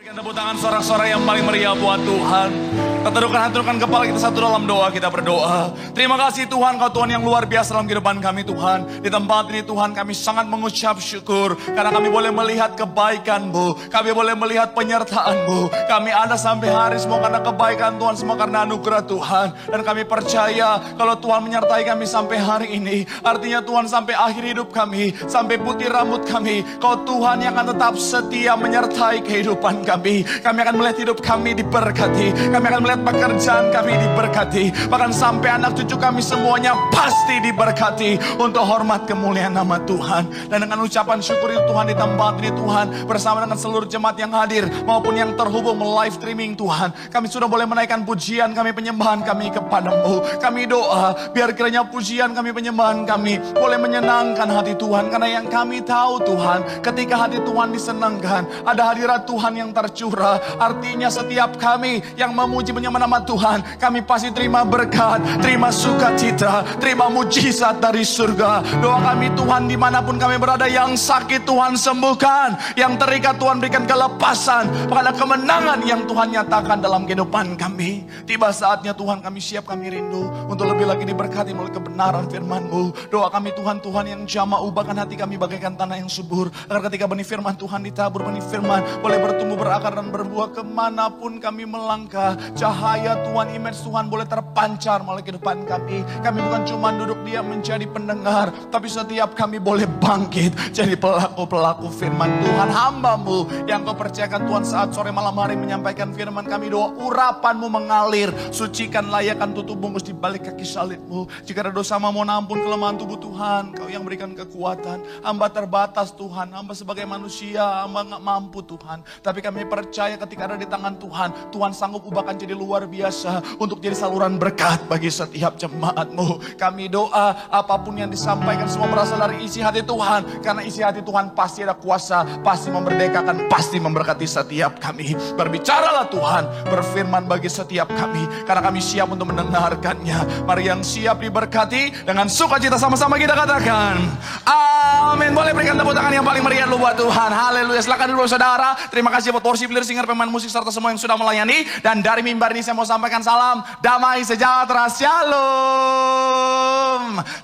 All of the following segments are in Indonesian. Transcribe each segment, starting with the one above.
Berikan tepuk tangan sorak-sorai yang paling meriah buat Tuhan. Kita tundukkan kepala kita satu dalam doa, kita berdoa. Terima kasih Tuhan, Kau Tuhan yang luar biasa dalam kehidupan kami Tuhan. Di tempat ini Tuhan kami sangat mengucap syukur. Karena kami boleh melihat kebaikan-Mu. Kami boleh melihat penyertaan-Mu. Kami ada sampai hari semua karena kebaikan Tuhan, semua karena anugerah Tuhan. Dan kami percaya kalau Tuhan menyertai kami sampai hari ini. Artinya Tuhan sampai akhir hidup kami, sampai putih rambut kami. Kau Tuhan yang akan tetap setia menyertai kehidupan kami. Kami akan melihat hidup kami diberkati. Kami akan melihat pekerjaan kami diberkati. Bahkan sampai anak cucu kami semuanya pasti diberkati. Untuk hormat kemuliaan nama Tuhan. Dan dengan ucapan syukur itu Tuhan di tempat ini Tuhan. Bersama dengan seluruh jemaat yang hadir. Maupun yang terhubung live streaming Tuhan. Kami sudah boleh menaikkan pujian kami, penyembahan kami kepada-Mu. Kami doa biar kiranya pujian kami, penyembahan kami boleh menyenangkan hati Tuhan. Karena yang kami tahu Tuhan, ketika hati Tuhan disenangkan, ada hadirat Tuhan yang tercurah. Artinya setiap kami yang memuji nama Tuhan, kami pasti terima berkat, terima sukacita, terima mujizat dari surga. Doa kami Tuhan, dimanapun kami berada, yang sakit Tuhan sembuhkan, yang terikat Tuhan berikan kelepasan, pada kemenangan yang Tuhan nyatakan dalam kehidupan kami. Tiba saatnya Tuhan, kami siap, kami rindu untuk lebih lagi diberkati melalui kebenaran firman-Mu. Doa kami Tuhan, Tuhan yang jamah, ubahkan hati kami bagaikan tanah yang subur, agar ketika benih firman Tuhan ditabur, benih firman boleh bertumbuh, berakar dan berbuah kemanapun kami melangkah. Cahaya Tuhan, image Tuhan boleh terpancar melalui kehidupan kami. Kami bukan cuma duduk diam menjadi pendengar, tapi setiap kami boleh bangkit jadi pelaku-pelaku firman Tuhan. Hamba-Mu yang Kau percayakan Tuhan saat sore malam hari menyampaikan firman, kami doa urapan-Mu mengalir. Sucikan, layakkan, tutup bungkus di balik kaki salib-Mu. Jika ada dosa, mohon ampun, kelemahan tubuh Tuhan, Kau yang berikan kekuatan. Hamba terbatas Tuhan, hamba sebagai manusia, hamba gak mampu Tuhan. Tapi kami percaya ketika ada di tangan Tuhan, Tuhan sanggup ubahkan jadi luar biasa untuk jadi saluran berkat bagi setiap jemaat-Mu. Kami doa apapun yang disampaikan semua berasal dari isi hati Tuhan. Karena isi hati Tuhan pasti ada kuasa, pasti memerdekakan, pasti memberkati setiap kami. Berbicaralah Tuhan, berfirman bagi setiap kami, karena kami siap untuk mendengarkannya. Mari yang siap diberkati, dengan sukacita sama-sama kita katakan amin. Boleh berikan tepuk tangan yang paling meriah dulu buat Tuhan. Haleluya. Silakan dulu saudara. Terima kasih buat worship leader, singer, pemain musik, serta semua yang sudah melayani. Dan dari mimbar ini saya mau sampaikan salam damai sejahtera, shalom.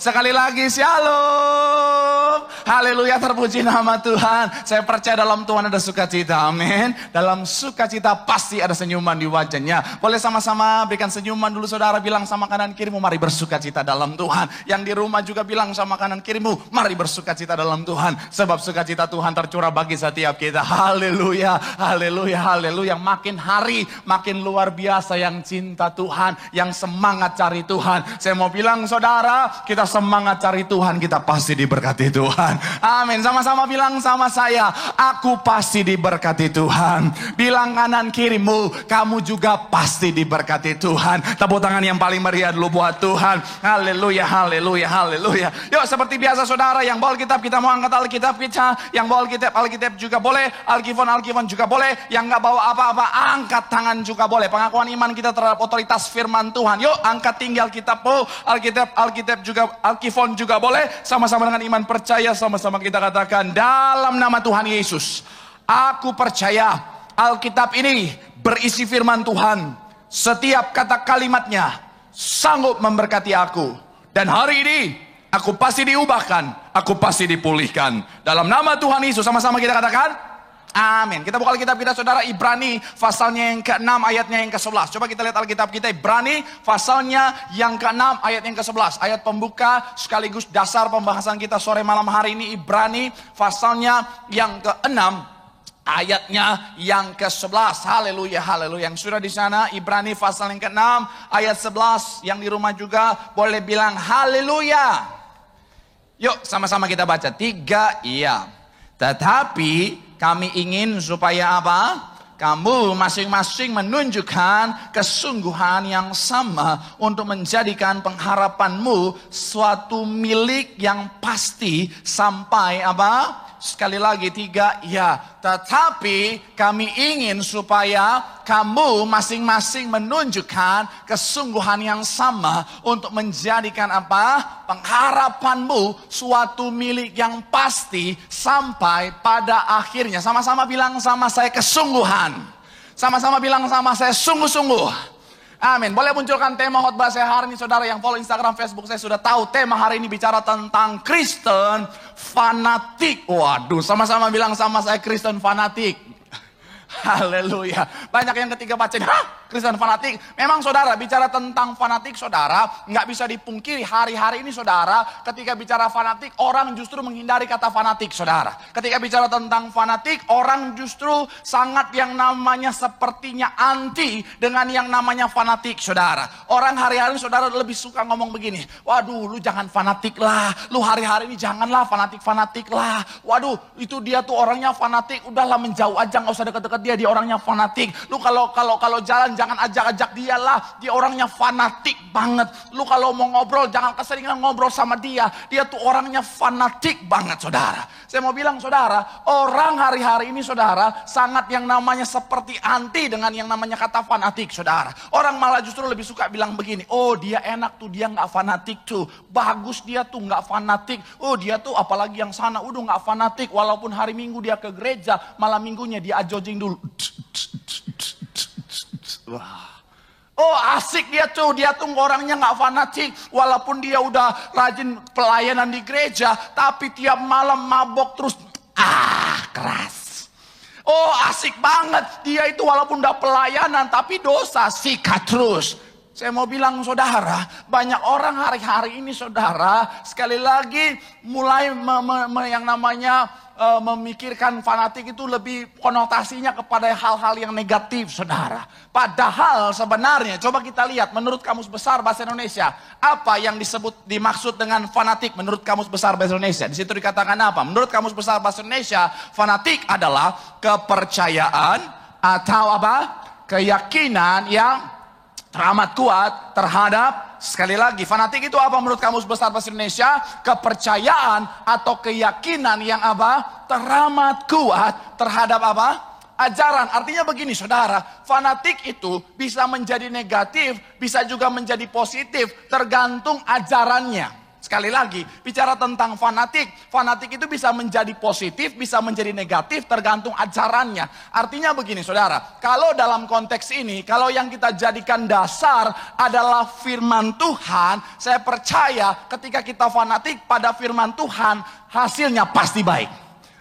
Sekali lagi shalom. Haleluya, terpuji nama Tuhan. Saya percaya dalam Tuhan ada sukacita, amin. Dalam sukacita pasti ada senyuman di wajahnya. Boleh sama-sama berikan senyuman dulu saudara. Bilang sama kanan kirimu, mari bersukacita dalam Tuhan. Yang di rumah juga bilang sama kanan kirimu, mari bersukacita dalam Tuhan. Sebab sukacita Tuhan tercurah bagi setiap kita. Haleluya, haleluya, haleluya. Makin hari makin luar biasa yang cinta Tuhan, yang semangat cari Tuhan. Saya mau bilang saudara, kita semangat cari Tuhan, kita pasti diberkati Tuhan. Amin. Sama-sama bilang sama saya, aku pasti diberkati Tuhan. Bilang kanan kirimu, kamu juga pasti diberkati Tuhan. Tepuk tangan yang paling meriah dulu buat Tuhan. Haleluya, haleluya, haleluya. Yuk, seperti biasa saudara, yang bawa Alkitab kita mau angkat Alkitab kita. Yang bawa Alkitab juga boleh. Alkifon juga boleh. Yang gak bawa apa-apa, angkat tangan juga boleh. Pengakuan iman kita terhadap otoritas firman Tuhan. Yuk, angkat tinggi Alkitabmu. Alkitab juga, Alkifon juga boleh. Sama-sama dengan iman percaya, sama-sama kita katakan dalam nama Tuhan Yesus, aku percaya Alkitab ini berisi firman Tuhan. Setiap kata kalimatnya sanggup memberkati aku. Dan hari ini aku pasti diubahkan, aku pasti dipulihkan. Dalam nama Tuhan Yesus, sama-sama kita katakan amin. Kita buka Alkitab kita saudara, Ibrani pasalnya yang ke-6 ayatnya yang ke-11. Coba kita lihat Alkitab kita, Ibrani pasalnya yang ke-6 ayat yang ke-11. Ayat pembuka sekaligus dasar pembahasan kita sore malam hari ini. Ibrani pasalnya yang ke-6 ayatnya yang ke-11. Haleluya, haleluya. Yang sudah di sana, Ibrani pasal yang ke-6 ayat 11. Yang di rumah juga boleh bilang haleluya. Yuk sama-sama kita baca. 3, iya. Tetapi kami ingin supaya apa? Kamu masing-masing menunjukkan kesungguhan yang sama untuk menjadikan pengharapanmu suatu milik yang pasti sampai apa? Sekali lagi 3, ya. Tetapi kami ingin supaya kamu masing-masing menunjukkan kesungguhan yang sama untuk menjadikan apa? Pengharapanmu suatu milik yang pasti sampai pada akhirnya. Sama-sama bilang sama saya kesungguhan. Sama-sama bilang sama saya sungguh-sungguh. Amin. Boleh munculkan tema khotbah saya hari ini, saudara yang follow Instagram, Facebook saya sudah tahu tema hari ini bicara tentang Kristen fanatik. Waduh, sama-sama bilang sama saya Kristen fanatik. Haleluya. Banyak yang ketiga baca, Kristen fanatik. Memang saudara, bicara tentang fanatik saudara, nggak bisa dipungkiri hari-hari ini saudara, ketika bicara fanatik, orang justru menghindari kata fanatik saudara. Ketika bicara tentang fanatik, orang justru sangat yang namanya sepertinya anti dengan yang namanya fanatik saudara. Orang hari-hari ini saudara lebih suka ngomong begini, waduh lu jangan fanatik lah, lu hari-hari ini janganlah fanatik-fanatik lah. Waduh itu dia tuh orangnya fanatik, udahlah menjauh aja, nggak usah deket-deket dia orangnya fanatik. Lu kalau jalan jangan ajak-ajak dia lah, dia orangnya fanatik banget. Lu kalau mau ngobrol jangan keseringan ngobrol sama dia tuh orangnya fanatik banget saudara. Saya mau bilang saudara, orang hari-hari ini saudara sangat yang namanya seperti anti dengan yang namanya kata fanatik saudara. Orang malah justru lebih suka bilang begini, oh dia enak tuh, dia nggak fanatik tuh, bagus dia tuh nggak fanatik. Oh dia tuh apalagi yang sana udah nggak fanatik, walaupun hari Minggu dia ke gereja, malam minggunya dia jogging dulu. Oh asik dia tuh orangnya nggak fanatik, walaupun dia udah rajin pelayanan di gereja, tapi tiap malam mabok terus, keras. Oh asik banget, dia itu walaupun udah pelayanan tapi dosa, sikat terus. Saya mau bilang saudara, banyak orang hari-hari ini saudara, sekali lagi mulai yang namanya memikirkan fanatik itu lebih konotasinya kepada hal-hal yang negatif saudara. Padahal sebenarnya coba kita lihat menurut Kamus Besar Bahasa Indonesia, apa yang dimaksud dengan fanatik menurut Kamus Besar Bahasa Indonesia? Di situ dikatakan apa? Menurut Kamus Besar Bahasa Indonesia, fanatik adalah kepercayaan atau apa? Keyakinan yang teramat kuat terhadap, sekali lagi, fanatik itu apa menurut Kamus Besar Bahasa Indonesia? Kepercayaan atau keyakinan yang apa? Teramat kuat terhadap apa? Ajaran. Artinya begini saudara, fanatik itu bisa menjadi negatif, bisa juga menjadi positif, tergantung ajarannya. Sekali lagi, bicara tentang fanatik itu bisa menjadi positif, bisa menjadi negatif, tergantung ajarannya. Artinya begini saudara, kalau dalam konteks ini, kalau yang kita jadikan dasar adalah firman Tuhan, saya percaya ketika kita fanatik pada firman Tuhan, hasilnya pasti baik.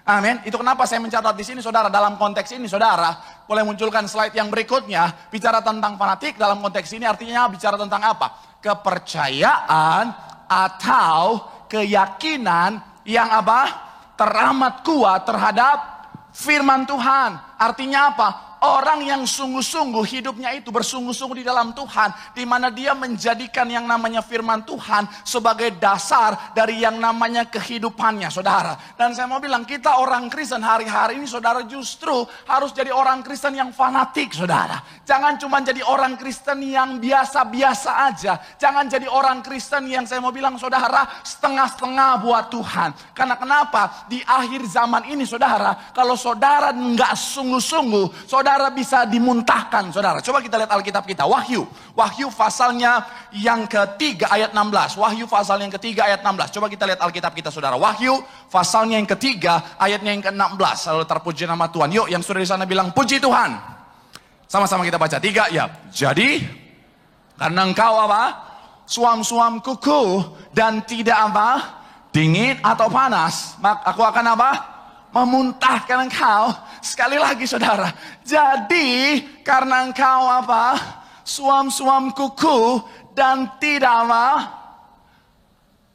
Amin. Itu kenapa saya mencatat di sini saudara, dalam konteks ini saudara, boleh munculkan slide yang berikutnya, bicara tentang fanatik dalam konteks ini artinya bicara tentang apa? Kepercayaan atau keyakinan yang apa? Teramat kuat terhadap firman Tuhan. Artinya apa? Orang yang sungguh-sungguh hidupnya itu bersungguh-sungguh di dalam Tuhan, di mana dia menjadikan yang namanya firman Tuhan sebagai dasar dari yang namanya kehidupannya saudara. Dan saya mau bilang kita orang Kristen hari-hari ini saudara justru harus jadi orang Kristen yang fanatik saudara. Jangan cuma jadi orang Kristen yang biasa-biasa aja. Jangan jadi orang Kristen yang saya mau bilang saudara setengah-setengah buat Tuhan. Karena kenapa? Di akhir zaman ini saudara, kalau saudara nggak sungguh-sungguh, saudara bisa dimuntahkan saudara. Coba kita lihat Alkitab kita, Wahyu pasalnya yang ketiga ayat 16. Wahyu pasal yang ketiga ayat 16. Coba kita lihat Alkitab kita saudara. Wahyu pasalnya yang ketiga ayatnya yang ke-16. Lalu terpuji nama Tuhan. Yuk yang sudah di sana bilang puji Tuhan. Sama-sama kita baca 3 ya. Jadi karena engkau apa? Suam-suam kuku dan tidak apa? Dingin atau panas, maka aku akan apa? Memuntahkan engkau. Sekali lagi saudara, jadi karena engkau apa? Suam-suam kuku dan tidak apa?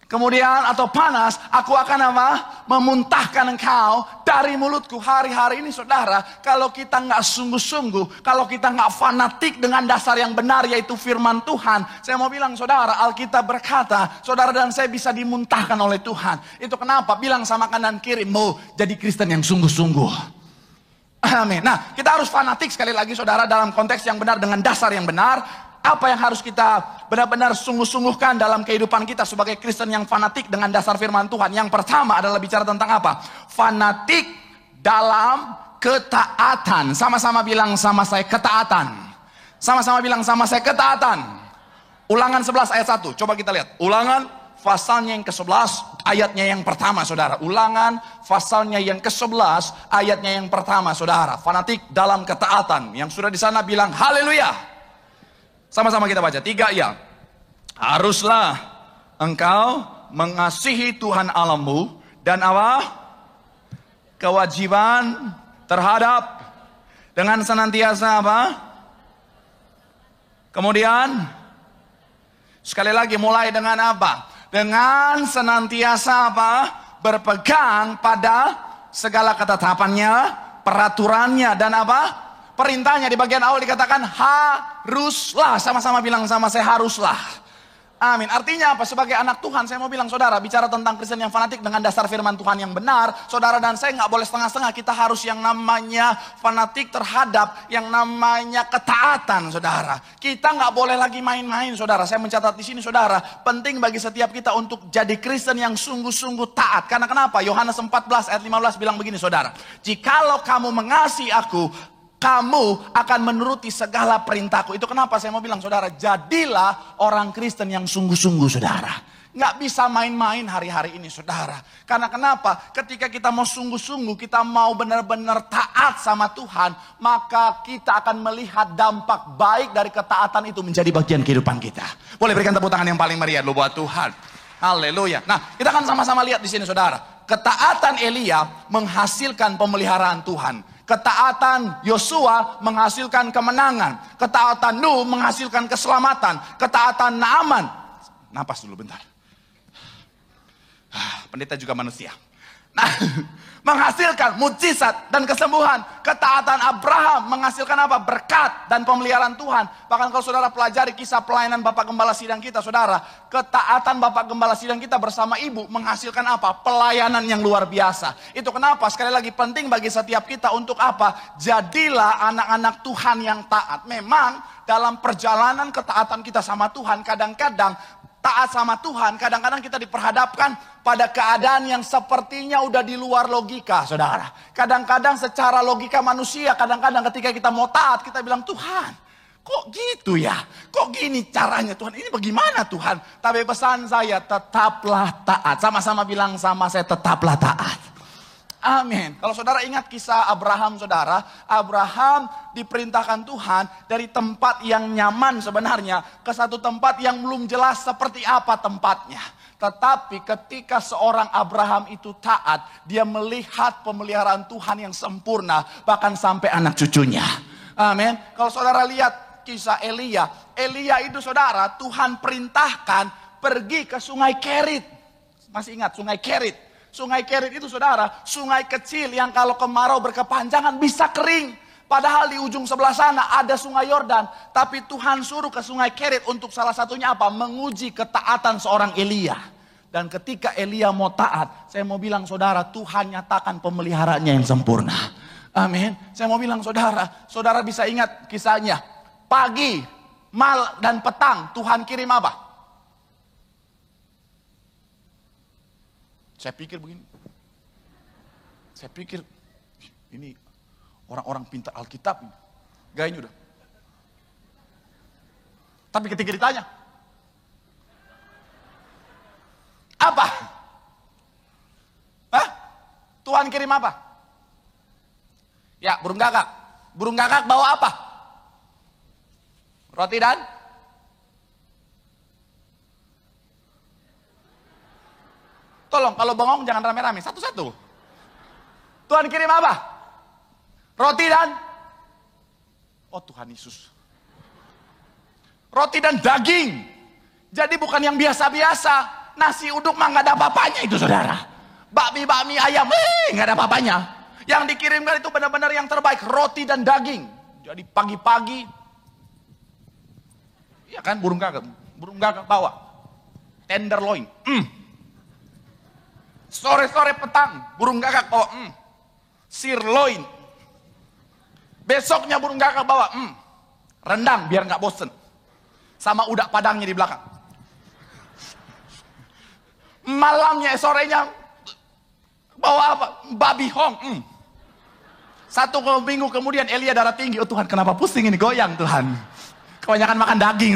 Kemudian atau panas, aku akan apa? Memuntahkan engkau dari mulutku. Hari-hari ini saudara, kalau kita nggak sungguh-sungguh, kalau kita nggak fanatik dengan dasar yang benar yaitu firman Tuhan, saya mau bilang saudara, Alkitab berkata, saudara dan saya bisa dimuntahkan oleh Tuhan. Itu kenapa? Bilang sama kanan kiri, mau jadi Kristen yang sungguh-sungguh. Amin. Nah, kita harus fanatik sekali lagi saudara dalam konteks yang benar dengan dasar yang benar. Apa yang harus kita benar-benar sungguh-sungguhkan dalam kehidupan kita sebagai Kristen yang fanatik dengan dasar firman Tuhan? Yang pertama adalah bicara tentang apa? Fanatik dalam ketaatan. Sama-sama bilang sama saya, ketaatan. Sama-sama bilang sama saya, ketaatan. Ulangan 11 ayat 1. Coba kita lihat. Ulangan pasalnya yang ke-11 ayatnya yang pertama, saudara. Ulangan pasalnya yang ke-11 ayatnya yang pertama, saudara. Fanatik dalam ketaatan. Yang sudah di sana bilang haleluya. Sama-sama kita baca. 3 ya. Haruslah engkau mengasihi Tuhan Allahmu dan apa? Kewajiban terhadap dengan senantiasa apa? Kemudian sekali lagi mulai dengan apa? Dengan senantiasa apa? Berpegang pada segala ketetapannya, peraturannya dan apa? Perintahnya. Di bagian awal dikatakan haruslah. Sama-sama bilang sama saya, haruslah. Amin. Artinya apa? Sebagai anak Tuhan saya mau bilang, saudara, bicara tentang Kristen yang fanatik dengan dasar firman Tuhan yang benar, saudara dan saya nggak boleh setengah-setengah. Kita harus yang namanya fanatik terhadap yang namanya ketaatan, saudara. Kita nggak boleh lagi main-main, saudara. Saya mencatat di sini, saudara, penting bagi setiap kita untuk jadi Kristen yang sungguh-sungguh taat. Karena kenapa? Yohanes 14 ayat 15 bilang begini, saudara. Jikalau kamu mengasihi aku, kamu akan menuruti segala perintahku. Itu kenapa saya mau bilang, saudara, jadilah orang Kristen yang sungguh-sungguh, saudara. Nggak bisa main-main hari-hari ini, saudara. Karena kenapa? Ketika kita mau sungguh-sungguh, kita mau benar-benar taat sama Tuhan, maka kita akan melihat dampak baik dari ketaatan itu menjadi bagian kehidupan kita. Boleh berikan tepuk tangan yang paling meriah dulu buat Tuhan. Haleluya. Nah, kita akan sama-sama lihat di sini, saudara. Ketaatan Elia menghasilkan pemeliharaan Tuhan. Ketaatan Yosua menghasilkan kemenangan. Ketaatan Nuh menghasilkan keselamatan. Ketaatan Naaman. Napas dulu bentar. Pendeta juga manusia. Nah, menghasilkan mujizat dan kesembuhan. Ketaatan Abraham menghasilkan apa? Berkat dan pemeliharaan Tuhan. Bahkan kalau saudara pelajari kisah pelayanan Bapak Gembala Sidang kita, saudara, ketaatan Bapak Gembala Sidang kita bersama ibu menghasilkan apa? Pelayanan yang luar biasa. Itu kenapa? Sekali lagi penting bagi setiap kita untuk apa? Jadilah anak-anak Tuhan yang taat. Memang dalam perjalanan ketaatan kita sama Tuhan, kadang-kadang taat sama Tuhan, kadang-kadang kita diperhadapkan pada keadaan yang sepertinya udah di luar logika, saudara. Kadang-kadang secara logika manusia, kadang-kadang ketika kita mau taat, kita bilang, Tuhan, kok gitu ya? Kok gini caranya Tuhan? Ini bagaimana Tuhan? Tapi pesan saya, tetaplah taat. Sama-sama bilang sama saya, tetaplah taat. Amin. Kalau saudara ingat kisah Abraham, saudara, Abraham diperintahkan Tuhan dari tempat yang nyaman sebenarnya ke satu tempat yang belum jelas seperti apa tempatnya. Tetapi ketika seorang Abraham itu taat, dia melihat pemeliharaan Tuhan yang sempurna, bahkan sampai anak cucunya. Amin. Kalau saudara lihat kisah Elia, Elia itu, saudara, Tuhan perintahkan pergi ke sungai Kerit. Masih ingat sungai Kerit? Sungai Kerit itu, saudara, sungai kecil yang kalau kemarau berkepanjangan bisa kering. Padahal di ujung sebelah sana ada sungai Yordan. Tapi Tuhan suruh ke sungai Kerit untuk salah satunya apa? Menguji ketaatan seorang Elia. Dan ketika Elia mau taat, saya mau bilang, saudara, Tuhan nyatakan pemeliharaannya yang sempurna. Amin. Saya mau bilang, saudara, saudara bisa ingat kisahnya. Pagi, mal dan petang Tuhan kirim apa? Saya pikir begini, saya pikir ini orang-orang pintar Alkitab, gayanya udah. Tapi ketika ditanya, apa? Hah? Tuhan kirim apa? Ya, burung gagak. Burung gagak bawa apa? Roti dan tolong, kalau bengong jangan rame-rame, satu-satu. Tuhan kirim apa? Roti dan? Oh Tuhan Yesus. Roti dan daging. Jadi bukan yang biasa-biasa. Nasi uduk mah nggak ada apa-apanya itu, saudara. Bakmi ayam, nggak ada apa-apanya. Yang dikirimkan itu benar-benar yang terbaik, roti dan daging. Jadi pagi-pagi, ya kan, burung gagak bawa tenderloin. Sore-sore petang, burung gagak bawa sirloin. Besoknya burung gagak bawa rendang biar nggak bosen. Sama udak padangnya di belakang. Malamnya, sorenya bawa apa? Babi hong. Satu minggu kemudian Elia darah tinggi. Oh Tuhan, kenapa pusing ini, goyang Tuhan. Kebanyakan makan daging.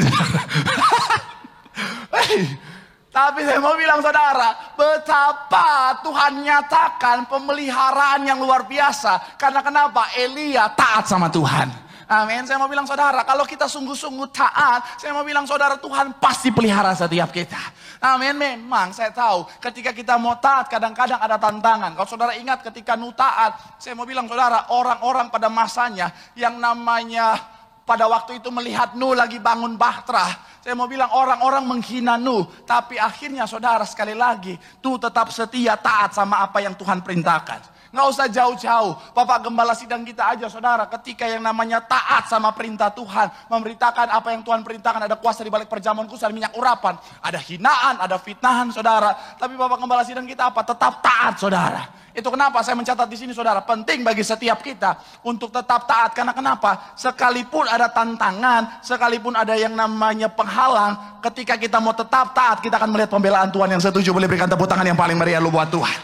Tapi saya mau bilang saudara, betapa Tuhan nyatakan pemeliharaan yang luar biasa. Karena kenapa? Elia taat sama Tuhan. Amin. Saya mau bilang saudara, kalau kita sungguh-sungguh taat, saya mau bilang saudara, Tuhan pasti pelihara setiap kita. Amin. Memang saya tahu ketika kita mau taat kadang-kadang ada tantangan. Kalau saudara ingat ketika Nuh taat, saya mau bilang saudara, orang-orang pada masanya yang namanya pada waktu itu melihat Nuh lagi bangun bahtera. Saya mau bilang orang-orang menghina Nuh. Tapi akhirnya saudara sekali lagi, Nuh tetap setia taat sama apa yang Tuhan perintahkan. Nggak usah jauh-jauh. Bapak Gembala sidang kita aja saudara. Ketika yang namanya taat sama perintah Tuhan. Memberitakan apa yang Tuhan perintahkan. Ada kuasa di balik perjamuan khusus, ada minyak urapan. Ada hinaan, ada fitnahan saudara. Tapi Bapak Gembala sidang kita apa? Tetap taat saudara. Itu kenapa saya mencatat di sini saudara. Penting bagi setiap kita untuk tetap taat. Karena kenapa? Sekalipun ada tantangan. Sekalipun ada yang namanya penghalang. Ketika kita mau tetap taat. Kita akan melihat pembelaan Tuhan yang setuju. Boleh berikan tepuk tangan yang paling meriah lu buat Tuhan.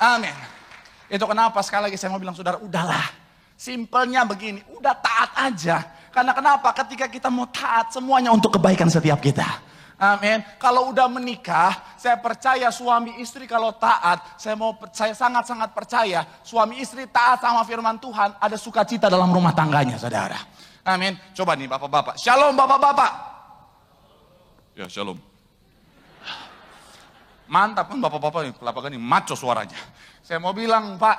Amin. Itu kenapa sekali lagi saya mau bilang saudara, udahlah. Simpelnya begini, udah taat aja. Karena kenapa? Ketika kita mau taat, semuanya untuk kebaikan setiap kita. Amin. Kalau udah menikah, saya percaya suami istri kalau taat, saya sangat-sangat percaya suami istri taat sama firman Tuhan, ada sukacita dalam rumah tangganya, saudara. Amin. Coba nih bapak-bapak. Shalom bapak-bapak. Ya, shalom. Mantap kan bapak-bapak nih, kelapakan nih, maco suaranya. Saya mau bilang Pak,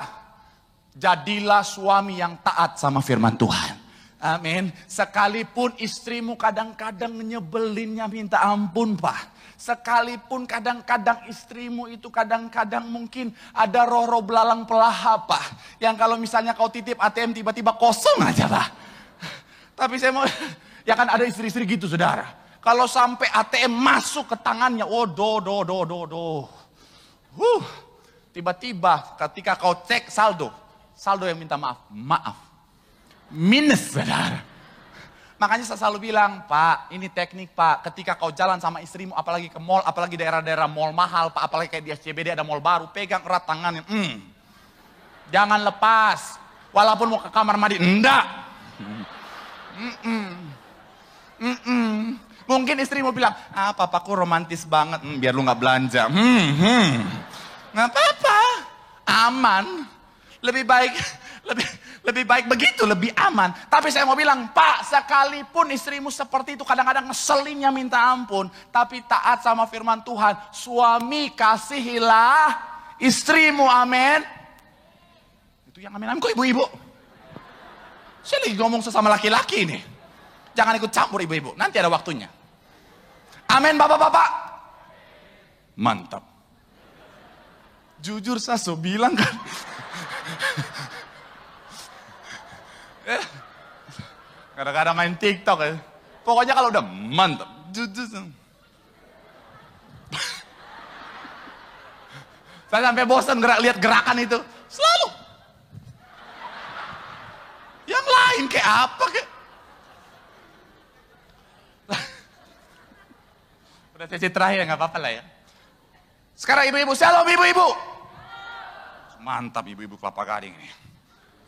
jadilah suami yang taat sama firman Tuhan. Amin. Sekalipun istrimu kadang-kadang nyebelinnya minta ampun Pak. Sekalipun kadang-kadang istrimu itu kadang-kadang mungkin ada roh-roh belalang pelaha Pak. Yang kalau misalnya kau titip ATM tiba-tiba kosong aja Pak. Tapi saya mau, ya kan ada istri-istri gitu saudara. Kalau sampai ATM masuk ke tangannya, oh tiba-tiba ketika kau cek saldo yang minta maaf. Minus saudara. Makanya saya selalu bilang, Pak, ini teknik Pak. Ketika kau jalan sama istrimu, apalagi ke mall, apalagi daerah-daerah mall mahal Pak, apalagi kayak di SCBD ada mall baru, pegang erat tangannya. Jangan lepas. Walaupun mau ke kamar mandi, enggak. Mungkin istrimu bilang, papaku romantis banget, biar lu gak belanja. Nggak apa-apa, aman. Lebih baik begitu, lebih aman. Tapi saya mau bilang, Pak, sekalipun istrimu seperti itu kadang-kadang ngeselinnya minta ampun, tapi taat sama firman Tuhan. Suami kasihilah istrimu, amin. Itu yang amin-amin kok ibu-ibu. Saya lagi ngomong sesama laki-laki nih. Jangan ikut campur ibu-ibu, nanti ada waktunya. Amin bapak-bapak. Mantap. Jujur saya bilang kan. Kadang-kadang main TikTok ya. Pokoknya kalau udah mantap. Jujur. Saya sampai bosan lihat gerakan itu. Selalu. Yang lain kayak apa kayak. Udah sesi terakhir nggak apa-apa lah ya. Sekarang ibu-ibu, shalom ibu-ibu. Mantap ibu-ibu Kelapa Gading ini.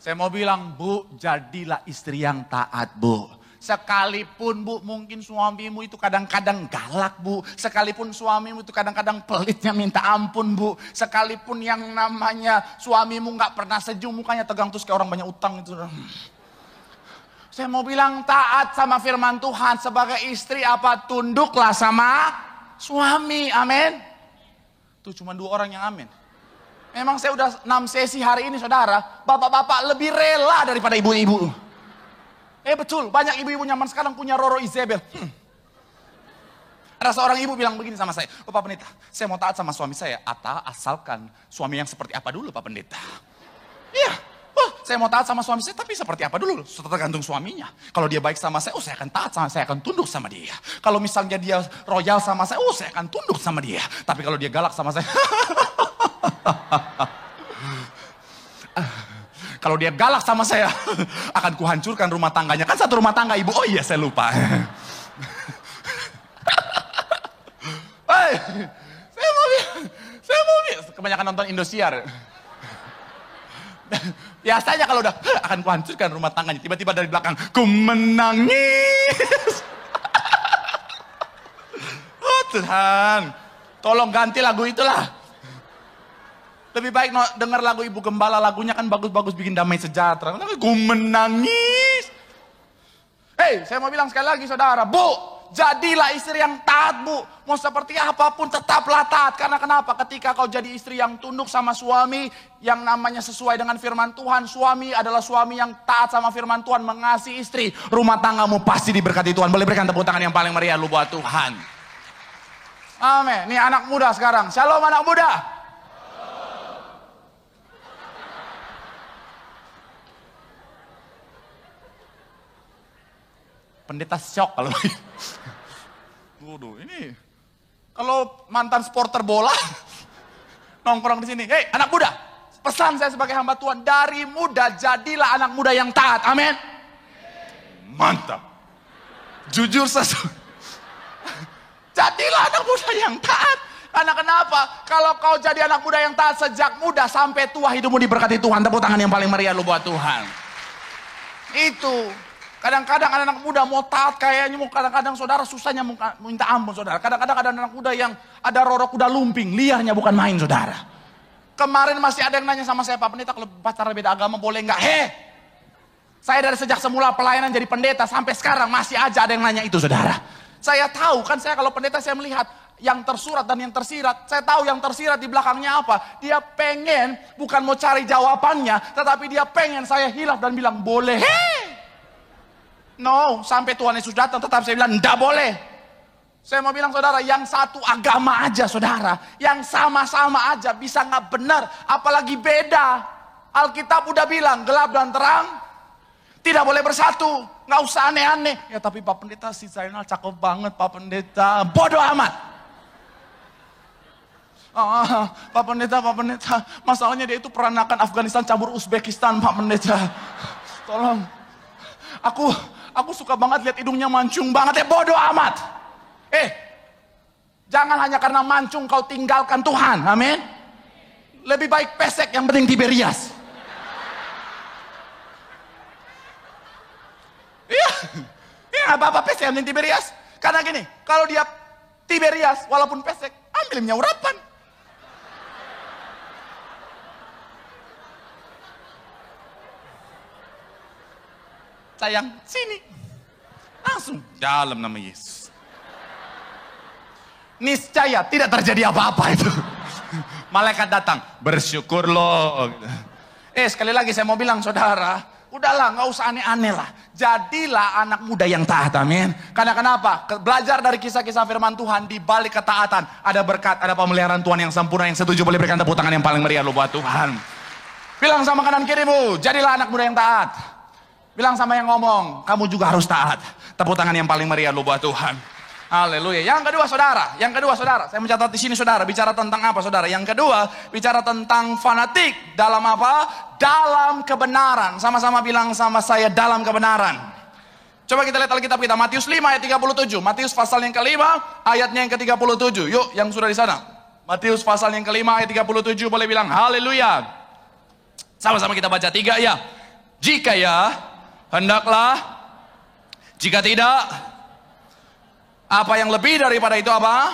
Saya mau bilang, Bu, jadilah istri yang taat, Bu. Sekalipun, Bu, mungkin suamimu itu kadang-kadang galak, Bu. Sekalipun suamimu itu kadang-kadang pelitnya minta ampun, Bu. Sekalipun yang namanya suamimu nggak pernah senyum, mukanya tegang terus kayak orang banyak utang itu. Saya mau bilang taat sama firman Tuhan. Sebagai istri apa? Tunduklah sama suami, amin. Tuh cuma 2 orang yang amin. Memang saya udah 6 sesi hari ini saudara. Bapak-bapak lebih rela daripada ibu-ibu. Betul, banyak ibu-ibu nyaman sekarang punya Roro Isabel. Ada seorang ibu bilang begini sama saya. Oh Pak Pendeta, saya mau taat sama suami saya. Asalkan suami yang seperti apa dulu Pak Pendeta. Iya, saya mau taat sama suami saya tapi seperti apa dulu. Tergantung suaminya. Kalau dia baik sama saya, saya akan taat sama saya akan tunduk sama dia. Kalau misalnya dia royal sama saya, saya akan tunduk sama dia. Tapi kalau dia galak sama saya, kalau dia galak sama saya, akan kuhancurkan rumah tangganya. Kan satu rumah tangga ibu, oh iya saya lupa. Saya mau bilang, kebanyakan nonton Indosiar. Biasanya kalau udah akan kuhancurkan rumah tangganya, tiba-tiba dari belakang, ku menangis. Oh Tuhan, tolong ganti lagu itulah. Lebih baik dengar lagu Ibu Gembala, lagunya kan bagus-bagus, bikin damai sejahtera. Ku menangis. Hei, saya mau bilang sekali lagi saudara, Bu, jadilah istri yang taat, Bu. Mau seperti apapun tetaplah taat. Karena kenapa? Ketika kau jadi istri yang tunduk sama suami, yang namanya sesuai dengan firman Tuhan, suami adalah suami yang taat sama firman Tuhan, mengasihi istri, rumah tanggamu pasti diberkati Tuhan. Boleh berikan tepuk tangan yang paling meriah lu buat Tuhan. Amin. Nih anak muda sekarang. Shalom anak muda. Pendeta shock kalau ini kalau mantan supporter bola nongkrong di sini. Hei anak muda, pesan saya sebagai hamba Tuhan, dari muda jadilah anak muda yang taat. Amin. Mantap. Jujur jadilah anak muda yang taat. Karena kenapa? Kalau kau jadi anak muda yang taat sejak muda sampai tua, hidupmu diberkati Tuhan. Tepuk tangan yang paling meriah lu buat Tuhan. Itu. Kadang-kadang anak-anak muda mau taat kayaknya, mau kadang-kadang saudara susahnya minta ampun saudara. Kadang-kadang ada anak muda yang ada roro kuda lumping, liarnya bukan main saudara. Kemarin masih ada yang nanya sama saya, Pak Pendeta kalau pacaran beda agama boleh nggak? Saya dari sejak semula pelayanan jadi pendeta sampai sekarang masih aja ada yang nanya itu saudara. Saya tahu kan, saya kalau pendeta saya melihat yang tersurat dan yang tersirat. Saya tahu yang tersirat di belakangnya apa. Dia pengen bukan mau cari jawabannya, tetapi dia pengen saya hilaf dan bilang boleh. No, sampai Tuhan Yesus datang tetap saya bilang enggak boleh. Saya mau bilang saudara, yang satu agama aja saudara, yang sama-sama aja bisa nggak benar, apalagi beda. Alkitab udah bilang gelap dan terang tidak boleh bersatu, nggak usah aneh-aneh. Ya tapi Pak Pendeta si Zainal cakep banget Pak Pendeta, bodoh amat. Pak Pendeta, masalahnya dia itu peranakan Afghanistan campur Uzbekistan Pak Pendeta. Tolong, aku suka banget lihat hidungnya mancung banget, bodoh amat. Jangan hanya karena mancung kau tinggalkan Tuhan, amin. Lebih baik pesek, yang penting Tiberias. Iya, apa-apa pesek, yang penting Tiberias. Karena gini, kalau dia Tiberias walaupun pesek, ambil minyak urapan. Sayang, sini. Langsung dalam nama Yesus. Niscaya tidak terjadi apa-apa itu. Malaikat datang, bersyukur loh. Sekali lagi saya mau bilang saudara, udahlah nggak usah aneh-aneh lah. Jadilah anak muda yang taat, amin. Karena kenapa? Belajar dari kisah-kisah firman Tuhan, di balik ketaatan ada berkat, ada pemeliharaan Tuhan yang sempurna. Yang setuju boleh berikan tepuk tangan yang paling meriah lo buat Tuhan. Bilang sama kanan kirimu, jadilah anak muda yang taat. Bilang sama yang ngomong, kamu juga harus taat. Tepuk tangan yang paling meriah lu buat Tuhan. Haleluya. Yang kedua saudara, saya mencatat di sini saudara, bicara tentang apa saudara? Yang kedua, bicara tentang fanatik dalam apa? Dalam kebenaran. Sama-sama bilang sama saya, dalam kebenaran. Coba kita lihat Alkitab kita, Matius 5 ayat 37. Matius pasal yang kelima, ayatnya yang ke-37. Yuk, yang sudah di sana. Matius pasal yang kelima ayat 37, boleh bilang haleluya. Sama-sama kita baca 3 ya. Jika ya, hendaklah, jika tidak, apa yang lebih daripada itu apa?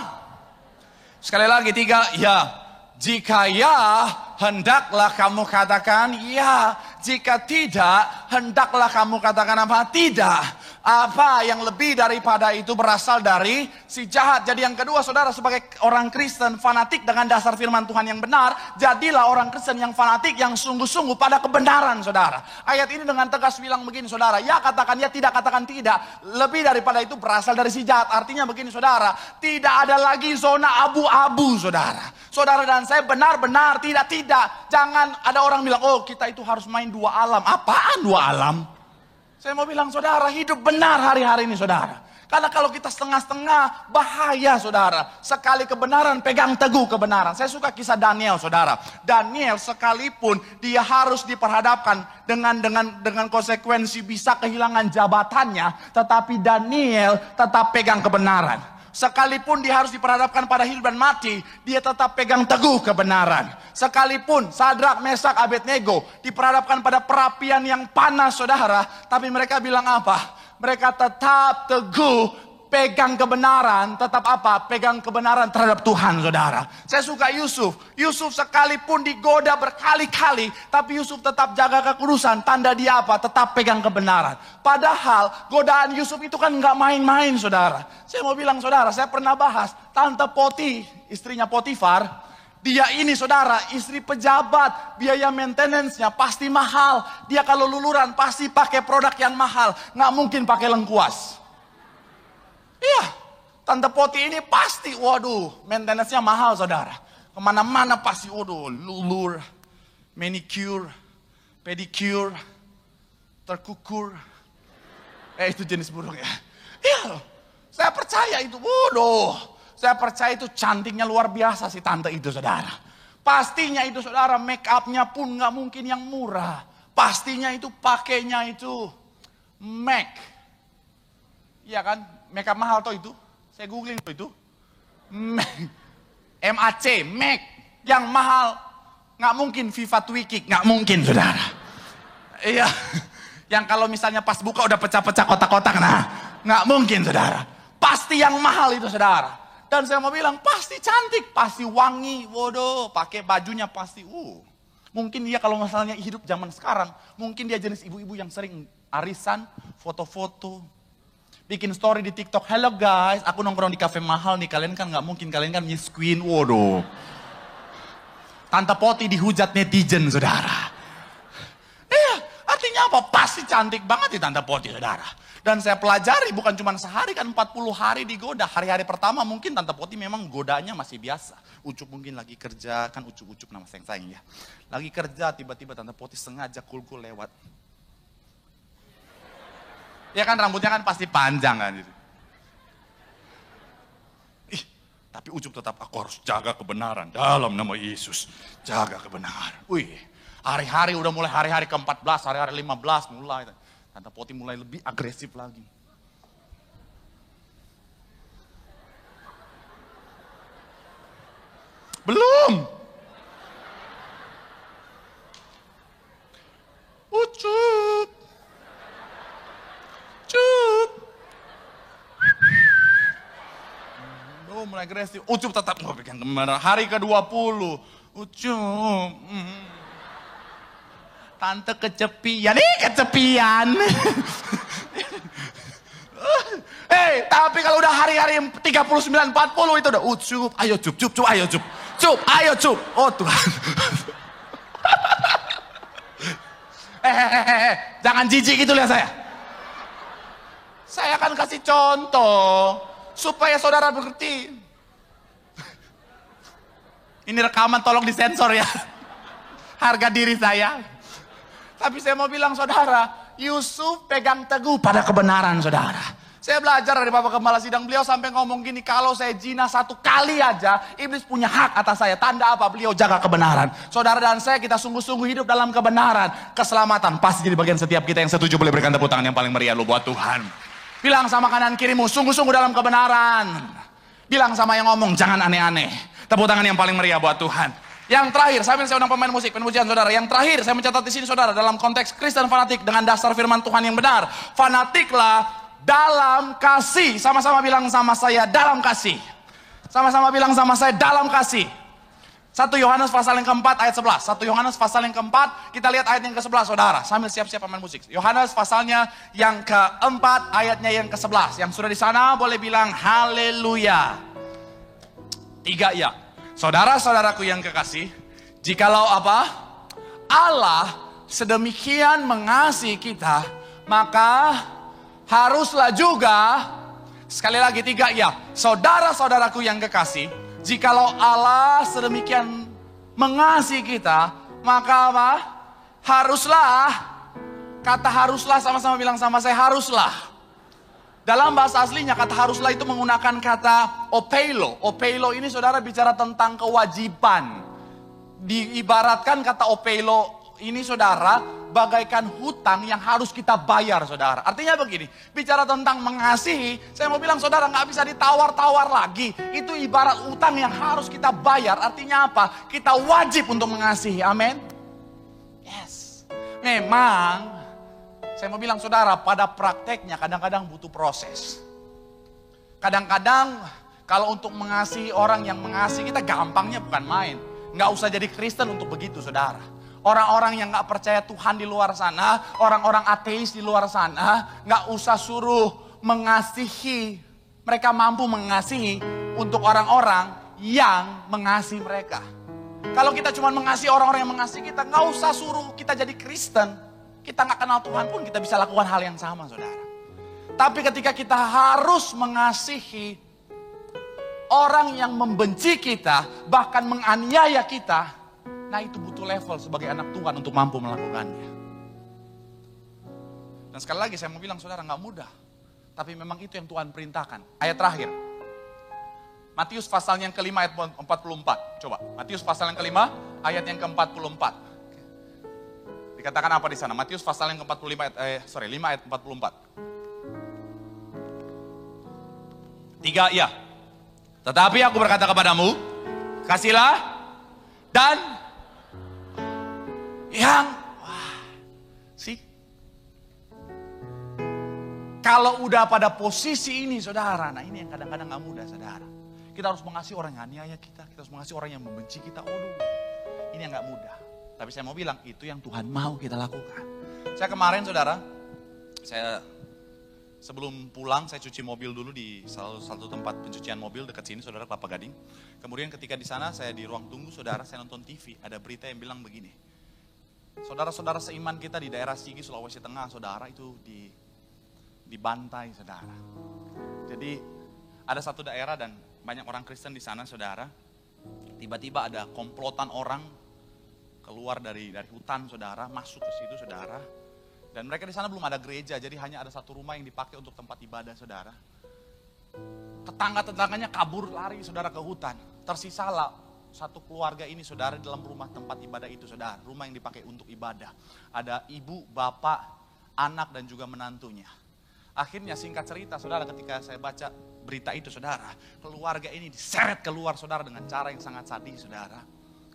Sekali lagi 3, ya. Jika ya, hendaklah kamu katakan ya. Jika tidak, hendaklah kamu katakan apa? Tidak. Apa yang lebih daripada itu berasal dari si jahat. Jadi yang kedua saudara, sebagai orang Kristen fanatik dengan dasar firman Tuhan yang benar, jadilah orang Kristen yang fanatik, yang sungguh-sungguh pada kebenaran saudara. Ayat ini dengan tegas bilang begini saudara, ya katakan ya, tidak katakan tidak. Lebih daripada itu berasal dari si jahat. Artinya begini saudara, tidak ada lagi zona abu-abu saudara. Saudara dan saya benar-benar tidak. Jangan ada orang bilang, oh kita itu harus main dua alam. Apaan dua alam? Saya mau bilang saudara, hidup benar hari-hari ini saudara. Karena kalau kita setengah-setengah, bahaya saudara. Sekali kebenaran, pegang teguh kebenaran. Saya suka kisah Daniel saudara. Daniel sekalipun dia harus diperhadapkan dengan konsekuensi bisa kehilangan jabatannya. Tetapi Daniel tetap pegang kebenaran. Sekalipun dia harus diperhadapkan pada hidup dan mati, dia tetap pegang teguh kebenaran. Sekalipun Sadrak, Mesak, Abednego diperhadapkan pada perapian yang panas, saudara, tapi mereka bilang apa? Mereka tetap teguh pegang kebenaran, tetap apa? Pegang kebenaran terhadap Tuhan, saudara. Saya suka Yusuf. Yusuf sekalipun digoda berkali-kali, tapi Yusuf tetap jaga kekudusan. Tanda dia apa? Tetap pegang kebenaran. Padahal godaan Yusuf itu kan nggak main-main, saudara. Saya mau bilang, saudara, saya pernah bahas Tante Poti, istrinya Potifar. Dia ini, saudara, istri pejabat, biaya maintenance-nya pasti mahal. Dia kalau luluran pasti pakai produk yang mahal, nggak mungkin pakai lengkuas. Iya, Tante Poti ini pasti, waduh, maintenance-nya mahal, saudara. Kemana-mana pasti, waduh, lulur, manicure, pedicure, terkukur. Itu jenis burung ya. Iya, saya percaya itu, waduh. Saya percaya itu cantiknya luar biasa si tante itu, saudara. Pastinya itu, saudara, make up-nya pun nggak mungkin yang murah. Pastinya itu pakainya itu MAC. Iya kan? Make up mahal toh itu. Saya googling toh itu. MAC, MAC. Yang mahal. Nggak mungkin Viva Twikik, nggak mungkin, saudara. Iya. Yang kalau misalnya pas buka udah pecah-pecah kotak-kotak, nah nggak mungkin, saudara. Pasti yang mahal itu, saudara. Dan saya mau bilang pasti cantik, pasti wangi, waduh, pakai bajunya pasti, Mungkin dia kalau misalnya hidup zaman sekarang, mungkin dia jenis ibu-ibu yang sering arisan, foto-foto, bikin story di TikTok. Hello guys, aku nongkrong di kafe mahal nih, kalian kan nggak mungkin, kalian kan Miss Queen, waduh. Tante Poti dihujat netizen, saudara. Artinya apa? Pasti cantik banget di Tante Poti, saudara. Dan saya pelajari bukan cuma sehari, kan 40 hari digoda. Hari-hari pertama mungkin Tante Poti memang godanya masih biasa. Ucup mungkin lagi kerja, kan Ucup nama sayang-sayang ya. Lagi kerja, tiba-tiba Tante Poti sengaja kulkul lewat. Ya kan rambutnya kan pasti panjang kan. Tapi Ucup tetap, aku harus jaga kebenaran dalam nama Yesus. Jaga kebenaran. Hari-hari udah mulai hari-hari ke-14, hari-hari 15 mulai. Tante Poti mulai lebih agresif lagi. Belum. Ucup. Cup. Mulai agresif. Ucup tetap nggak pegang kebenaran. Hari ke-20. Ucup. Tante kesepian, kesepian. Tapi kalau udah hari-hari 39, 40 itu udah Ucup, ayo cup, ayo cup. Cup, ayo cup. Oh Tuhan. Jangan jijik gitu lihat saya. Saya akan kasih contoh supaya saudara mengerti. Ini rekaman tolong disensor ya. Harga diri saya. Tapi saya mau bilang, saudara, Yusuf pegang teguh pada kebenaran, saudara. Saya belajar dari Bapak Gembala Sidang, beliau sampai ngomong gini, kalau saya zina 1 kali aja, iblis punya hak atas saya. Tanda apa? Beliau jaga kebenaran. Saudara dan saya, kita sungguh-sungguh hidup dalam kebenaran. Keselamatan pasti jadi bagian setiap kita. Yang setuju boleh berikan tepuk tangan yang paling meriah lu buat Tuhan. Bilang sama kanan kirimu, sungguh-sungguh dalam kebenaran. Bilang sama yang ngomong, jangan aneh-aneh. Tepuk tangan yang paling meriah buat Tuhan. Yang terakhir, sambil saya undang pemain musik, pemujian saudara. Yang terakhir, saya mencatat di sini saudara, dalam konteks Kristen fanatik dengan dasar firman Tuhan yang benar. Fanatiklah dalam kasih. Sama-sama bilang sama saya, dalam kasih. Sama-sama bilang sama saya, dalam kasih. 1 Yohanes pasal yang keempat ayat 11. 1 Yohanes pasal yang keempat, kita lihat ayat yang ke-11 saudara. Sambil siap-siap pemain musik. Yohanes pasalnya yang keempat, ayatnya yang ke-11. Yang sudah di sana boleh bilang haleluya. 3 ya. Saudara-saudaraku yang kekasih, jikalau apa? Allah sedemikian mengasihi kita, maka haruslah juga, sekali lagi 3 ya. Saudara-saudaraku yang kekasih, jikalau Allah sedemikian mengasihi kita, maka apa? Haruslah, kata haruslah sama-sama bilang sama saya, haruslah. Dalam bahasa aslinya kata haruslah itu menggunakan kata opeilo. Opeilo ini saudara bicara tentang kewajiban. Diibaratkan kata opeilo ini saudara bagaikan hutang yang harus kita bayar, saudara. Artinya begini, bicara tentang mengasihi, saya mau bilang saudara nggak bisa ditawar-tawar lagi. Itu ibarat hutang yang harus kita bayar. Artinya apa? Kita wajib untuk mengasihi, amin. Yes. Memang, saya mau bilang saudara, pada prakteknya kadang-kadang butuh proses. Kadang-kadang kalau untuk mengasihi orang yang mengasihi kita gampangnya bukan main. Nggak usah jadi Kristen untuk begitu, saudara. Orang-orang yang nggak percaya Tuhan di luar sana, orang-orang ateis di luar sana, nggak usah suruh mengasihi. Mereka mampu mengasihi untuk orang-orang yang mengasihi mereka. Kalau kita cuma mengasihi orang-orang yang mengasihi kita, nggak usah suruh kita jadi Kristen. Kita nggak kenal Tuhan pun kita bisa lakukan hal yang sama, saudara. Tapi ketika kita harus mengasihi orang yang membenci kita, bahkan menganiaya kita, nah itu butuh level sebagai anak Tuhan untuk mampu melakukannya. Dan sekali lagi saya mau bilang saudara, nggak mudah. Tapi memang itu yang Tuhan perintahkan. Ayat terakhir. Matius pasal yang kelima ayat 44. Coba, Matius pasal yang kelima ayat yang ke-44. Dikatakan apa di sana? Matius pasal yang ke-45 ayat 5 ayat 44. 3 ya. Tetapi aku berkata kepadamu, kasihlah dan yang sih. Kalau udah pada posisi ini saudara, nah ini yang kadang-kadang gak mudah saudara. Kita harus mengasihi orang yang aniaya kita harus mengasihi orang yang membenci kita. Ini yang gak mudah. Tapi saya mau bilang itu yang Tuhan mau kita lakukan. Saya kemarin saudara, sebelum pulang saya cuci mobil dulu di salah satu tempat pencucian mobil dekat sini saudara, Kelapa Gading. Kemudian ketika di sana saya di ruang tunggu saudara, saya nonton TV, ada berita yang bilang begini. Saudara-saudara seiman kita di daerah Sigi, Sulawesi Tengah saudara itu dibantai saudara. Jadi ada satu daerah dan banyak orang Kristen di sana saudara. Tiba-tiba ada komplotan orang keluar dari hutan saudara, masuk ke situ saudara. Dan mereka di sana belum ada gereja, jadi hanya ada satu rumah yang dipakai untuk tempat ibadah, saudara. Tetangga-tetangganya kabur lari, saudara, ke hutan. Tersisalah satu keluarga ini, saudara, dalam rumah tempat ibadah itu, saudara. Rumah yang dipakai untuk ibadah. Ada ibu, bapak, anak, dan juga menantunya. Akhirnya singkat cerita, saudara, ketika saya baca berita itu, saudara, keluarga ini diseret keluar, saudara, dengan cara yang sangat sadis, saudara.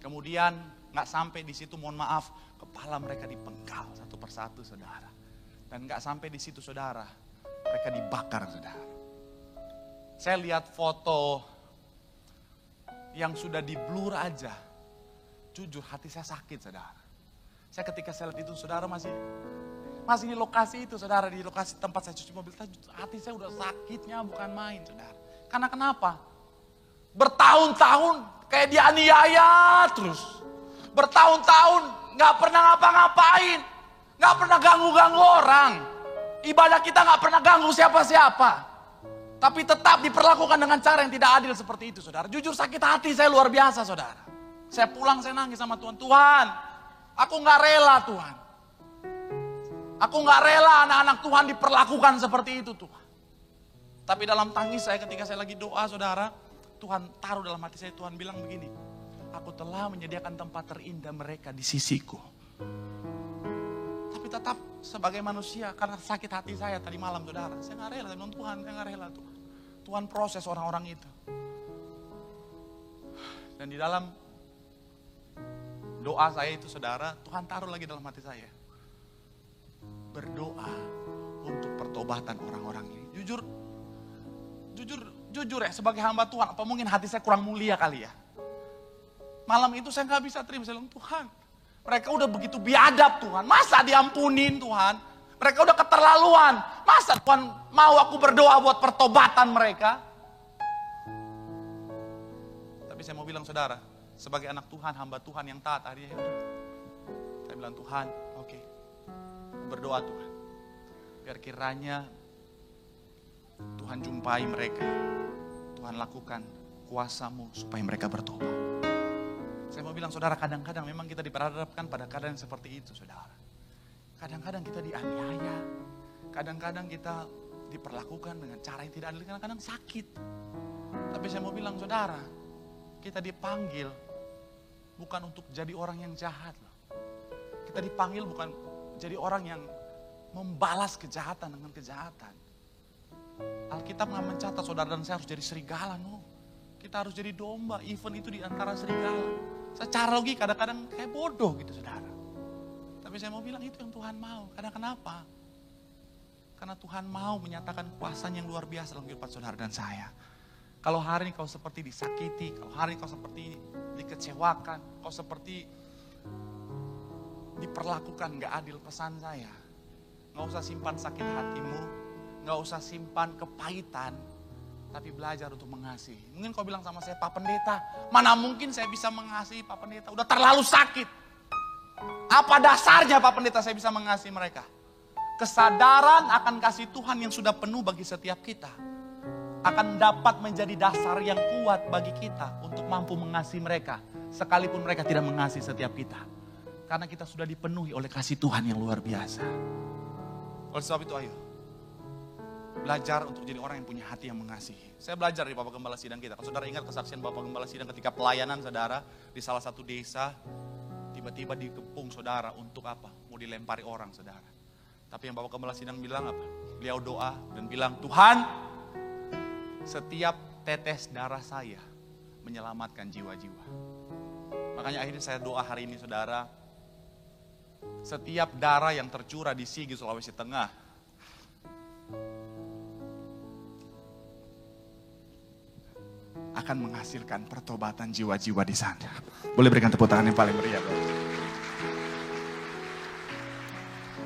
Kemudian nggak sampai di situ, mohon maaf, kepala mereka dipenggal satu persatu, saudara. Dan nggak sampai di situ, saudara, mereka dibakar, saudara. Saya lihat foto yang sudah di blur aja, jujur hati saya sakit, saudara. Saya ketika saya lihat itu, saudara, masih di lokasi itu, saudara, di lokasi tempat saya cuci mobil, hati saya udah sakitnya bukan main, saudara. Karena kenapa? Bertahun-tahun kayak dianiaya terus. Bertahun-tahun gak pernah ngapa-ngapain, gak pernah ganggu-ganggu orang. Ibadah kita gak pernah ganggu siapa-siapa. Tapi tetap diperlakukan dengan cara yang tidak adil seperti itu, saudara. Jujur sakit hati saya luar biasa, saudara. Saya pulang, saya nangis sama Tuhan. Tuhan, aku gak rela, Tuhan. Aku gak rela anak-anak Tuhan diperlakukan seperti itu, Tuhan. Tapi dalam tangis saya ketika saya lagi doa, saudara, Tuhan taruh dalam hati saya, Tuhan bilang begini, aku telah menyediakan tempat terindah mereka di sisiku. Tapi tetap sebagai manusia, karena sakit hati saya tadi malam, saudara, saya gak rela, saya bilang, Tuhan, saya gak rela, Tuhan. Tuhan proses orang-orang itu. Dan di dalam doa saya itu, saudara, Tuhan taruh lagi dalam hati saya. Berdoa untuk pertobatan orang-orang ini. Jujur ya, sebagai hamba Tuhan, apa mungkin hati saya kurang mulia kali ya? Malam itu saya gak bisa terima, saya bilang, Tuhan, mereka udah begitu biadab, Tuhan, masa diampunin, Tuhan? Mereka udah keterlaluan, masa Tuhan mau aku berdoa buat pertobatan mereka? Tapi saya mau bilang, saudara, sebagai anak Tuhan, hamba Tuhan yang taat, akhirnya udah. Saya bilang, Tuhan, oke, berdoa Tuhan, biar kiranya Tuhan jumpai mereka, Tuhan lakukan kuasa-Mu supaya mereka bertobat. Saya mau bilang, saudara, kadang-kadang memang kita diperhadapkan pada keadaan yang seperti itu, saudara. Kadang-kadang kita dianiaya, kadang-kadang kita diperlakukan dengan cara yang tidak adil, kadang-kadang sakit. Tapi saya mau bilang, saudara, kita dipanggil bukan untuk jadi orang yang jahat loh. Kita dipanggil bukan jadi orang yang membalas kejahatan dengan kejahatan. Alkitab nggak mencatat saudara dan saya harus jadi serigala, no. Kita harus jadi domba, even itu di antara serigala. Secara logika kadang-kadang kayak bodoh gitu saudara. Tapi saya mau bilang itu yang Tuhan mau. Karena kenapa? Karena Tuhan mau menyatakan kuasanya yang luar biasa dalam kehidupan saudara dan saya. Kalau hari ini kau seperti disakiti, kalau hari ini kau seperti dikecewakan, kau seperti diperlakukan gak adil, pesan saya, gak usah simpan sakit hatimu, gak usah simpan kepahitan, tapi belajar untuk mengasihi. Mungkin kau bilang sama saya, Pak Pendeta, mana mungkin saya bisa mengasihi Pak Pendeta, udah terlalu sakit. Apa dasarnya Pak Pendeta saya bisa mengasihi mereka? Kesadaran akan kasih Tuhan yang sudah penuh bagi setiap kita akan dapat menjadi dasar yang kuat bagi kita untuk mampu mengasihi mereka, sekalipun mereka tidak mengasihi setiap kita. Karena kita sudah dipenuhi oleh kasih Tuhan yang luar biasa. Oleh sebab itu ayo, belajar untuk jadi orang yang punya hati yang mengasihi. Saya belajar dari Bapak Gembala Sidang kita. Kalau saudara ingat kesaksian Bapak Gembala Sidang ketika pelayanan saudara di salah satu desa, tiba-tiba dikepung saudara untuk apa? Mau dilempari orang saudara. Tapi yang Bapak Gembala Sidang bilang apa? Beliau doa dan bilang, Tuhan, setiap tetes darah saya menyelamatkan jiwa-jiwa. Makanya akhirnya saya doa hari ini saudara, setiap darah yang tercurah di Sigi, Sulawesi Tengah, akan menghasilkan pertobatan jiwa-jiwa di sana. Boleh berikan tepuk tangan yang paling meriah.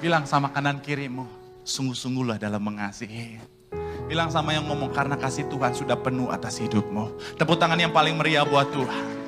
Bilang sama kanan kirimu, sungguh-sungguhlah dalam mengasihi. Bilang sama yang ngomong, karena kasih Tuhan sudah penuh atas hidupmu. Tepuk tangan yang paling meriah buat Tuhan.